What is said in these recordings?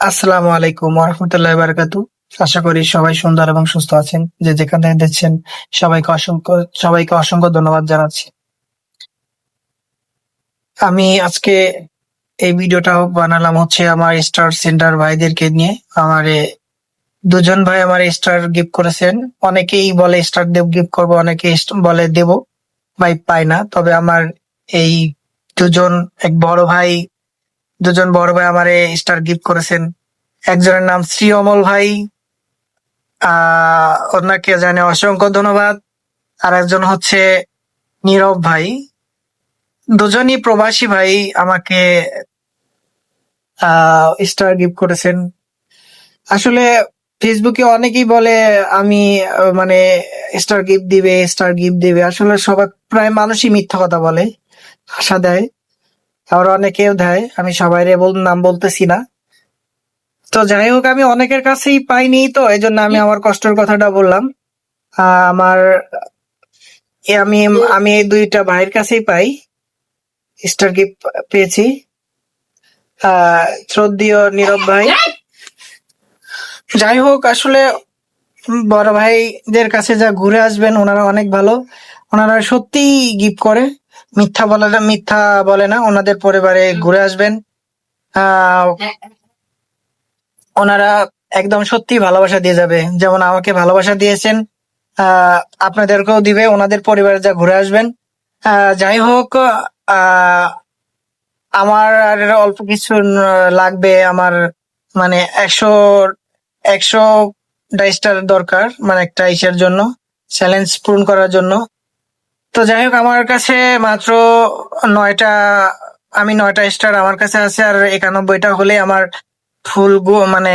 আসসালামু আলাইকুম ওরহমতুল্লাহ বারাকাতু। আশা করি সবাই সুন্দর এবং সুস্থ আছেন। যে যেখানে দেখছেন সবাইকে অসংখ্য ধন্যবাদ জানাচ্ছি। আমি আজকে এই ভিডিওটা বানালাম হচ্ছে আমার স্টার সেন্টার ভাইদেরকে নিয়ে। আমার দুজন ভাই আমার স্টার গিফট করেছেন। অনেকেই বলে স্টার দেব গিফট করবো, অনেকে বলে দেব ভাই পাই না। তবে আমার এই দুজন এক বড় ভাই দুজন বড় ভাই আমার স্টার গিফট করেছেন। একজনের নাম শ্রী অমল ভাই, ওনাকে জানে অসংখ্য ধন্যবাদ। আর একজন হচ্ছে নীরব ভাই। দুজনই প্রবাসী ভাই আমাকে স্টার গিফট করেছেন। আসলে ফেসবুকে অনেকেই বলে আমি মানে স্টার গিফট দিবে। আসলে সবাই প্রায় মানুষই মিথ্যা কথা বলে, আশা দেয়। আবার অনেকেও দেয়, আমি সবাই নাম বলতেছি না। তো যাই হোক, আমি অনেকের কাছেই পাইনি, তো এই জন্য আমি আমার কষ্টের কথাটা বললাম। আমার আমি আমি এই দুইটা ভাইয়ের কাছেই পাই স্টার গিফট পেয়েছি। শ্রদ্ধেয় নীরব ভাই। যাই হোক, আসলে বড় ভাইদের কাছে যা ঘুরে আসবেন, ওনারা অনেক ভালো। ওনারা সত্যিই গিফট করে, মিথ্যা বলে না। ওনাদের পরিবারে ঘুরে আসবেন, আহ ওনারা একদম সত্যি ভালোবাসা দিয়ে যাবে। যেমন আমাকে ভালোবাসা দিয়েছেন, আপনাদেরকেও দিবে। ওনাদের পরিবারে যা ঘুরে আসবেন। যাই হোক, আহ আমার আর অল্প কিছু লাগবে। আমার মানে 100 স্টার দরকার, মানে একটা ইসের জন্য, চ্যালেঞ্জ পূরণ করার জন্য। তো যাই হোক, আমার কাছে মাত্র 9টা, আমি 9টা স্টার আমার কাছে আছে। আর 91টা হলে আমার ফুল মানে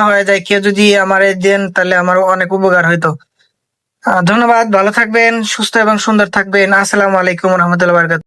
হয়ে যায়। কেউ যদি আমার দেন তাহলে আমার অনেক উপকার হইতো। ধন্যবাদ, ভালো থাকবেন, সুস্থ এবং সুন্দর থাকবেন। আসসালামু আলাইকুম রহমতুল্লাহ বারকাত।